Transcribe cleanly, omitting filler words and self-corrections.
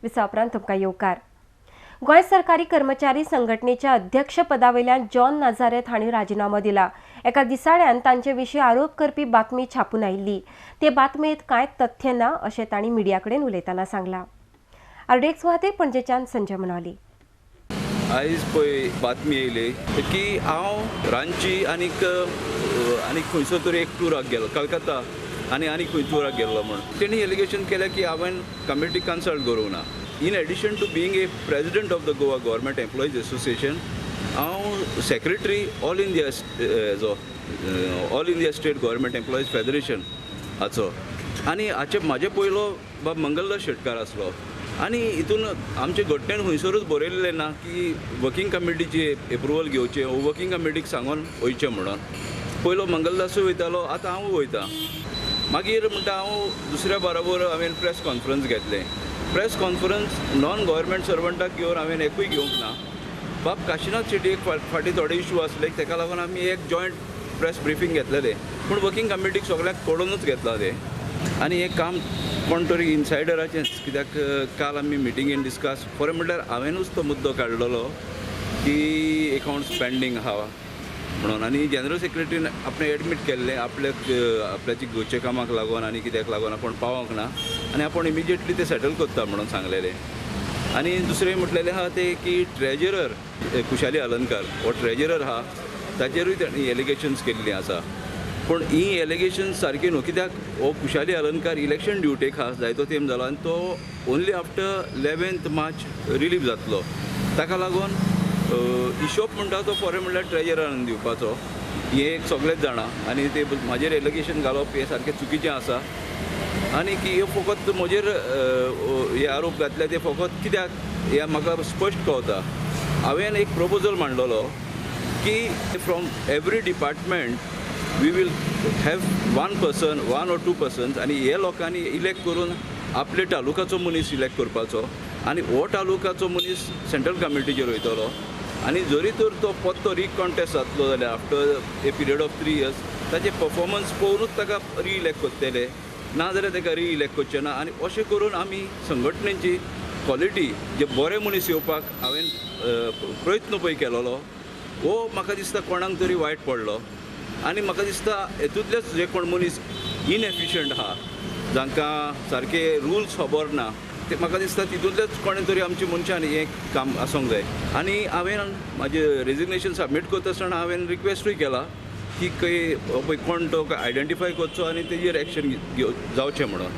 Visa उपरांत तुमकां येवकार। गोंय सरकारी कर्मचारी संघटनेच्या अध्यक्षपदावेल्यान जॉन नाझारेथ हांणी राजीनामो दिला। एका दिसाळ्यान तांचे विशीं आरोप करपी बातमी छापून आयिल्ली। ते बातमेंत कांय तथ्य ना अशें तांणी मिडिया कडेन उलयतना सांगलां। आरडेक्स वाहते पणजेच्यान संजय मनवाली। आयज पळय बातमी येयली की हांव रांची आनीक खंयसर तरी एक टुराक गेलो, कलकत्ता आनी खंय टुराक गेल्लो म्हण तेणी एलिगेशन केलें की हांवें कमिटी कन्सल्ट करूंक ना। In addition to being a president of the Goa government employees association हांव secretary all India state government employees federation हाचो आनी म्हाजे पयलो बाब मंगलदास शेटकार आसलो। आनी हितून आमचे घटनेन खंयसरूच बरयल्लें ना की वर्किंग कमिटीची एप्रुवल घेवचें वो वर्किंग कमिटीक सांगून वयचें म्हणून। पयलो मंगलदासूय वयतालो, आतां हांव वयता। मागीर म्हणटा हांव दुसऱ्या बरोबर हांवें प्रेस कॉन्फरन्स घेतलें। प्रेस कॉन्फरन्स नॉन गव्हर्मेंट सर्वंटाक घेवन हांवें एकूय घेवंक ना। बाब काशिनाथ शेट्टी एक फाटीं थोडे इशू आसले, ताका लागून आमी एक जॉयंट प्रेस ब्रिफींग घेतलेलें, पूण वर्किंग कमिटीक सगळ्याक तोडूनच घेतला तें। आनी एक काम कोण तरी इनसायडराचेंच, कित्याक काल आमी मिटिंगेन डिस्कस खरें म्हणल्यार हांवेनूच तो मुद्दो काडलेलो की अकावंट्स पेंडींग आहा म्हणून। आनी जनरल सेक्रेटरीन आपणें एडमीट केल्लें आपल्याची घरच्या कामाक लागून आनी कित्याक लागून आपूण पावोंक ना आनी आपूण इमिजिएटली ते सेटल करता म्हणून सांगलेलें। आनी दुसरें म्हटलेलें आहा तें की ट्रेजरर खुशाली अलंकार हो ट्रेजरर आहा ताचेरूय ताणीं एलिगेशन्स केल्लीं आसा, पूण ही एलिगेशन्स सारकी न्हू। कित्याक हो खुशाली अलंकार इलेक्शन ड्युटेक आहा, जायतो तेंप जालो आनी तो only after 11th March relieve जातलो। ताका लागून हिशोब म्हणटा तो खरें म्हणल्यार ट्रेजरान दिवपाचो, हें सगळेच जाणा। आनी ते म्हाजेर एलिगेशन घालप हें सारकें चुकीचें आसा आनी की हे फकत म्हजेर हे आरोप घातले ते फकत कित्याक हें म्हाका स्पश्ट कळटा। हांवें एक प्रपोजल मांडलेलो की from every department we will have one or two persons आनी हे लोकांनी इलेक्ट करून आपले तालुकाचो मनीस सिलेक्ट करपाचो आनी हो तालुकाचो मनीस सेंट्रल कमिटीचेर वयतलो। आनी जरी तर तो पत्तो रिकॉन्टेस्ट जातलो जाल्यार after a period of 3 years ताचे परफॉर्मन्स पळोवनूच ताका रिइलेक्ट करतले, ना जाल्यार ताका रिइलेक्ट करचे ना। आनी अशें करून आमी संघटनेची क्वॉलिटी जे बरे मनीस येवपाक हांवें प्रयत्न पळय केलोलो हो म्हाका दिसता कोणाक तरी वायट पडलो। आनी म्हाका दिसता हेतूंतलेच जे कोण मनीस इनएफिशियंट आहा, जांकां सारके रुल्स खबर ना, ते म्हाका दिसता तितूंतलेच कोणें तरी आमच्या मनशान हें काम आसूंक जाय। आनी हांवें म्हाजें रेजिग्नेशन सबमीट करता आसतना हांवें रिक्वेस्टूय केला की खंय कोण तो आयडेंटिफाय करचो आनी तेजेर एक्शन जावचें म्हणून।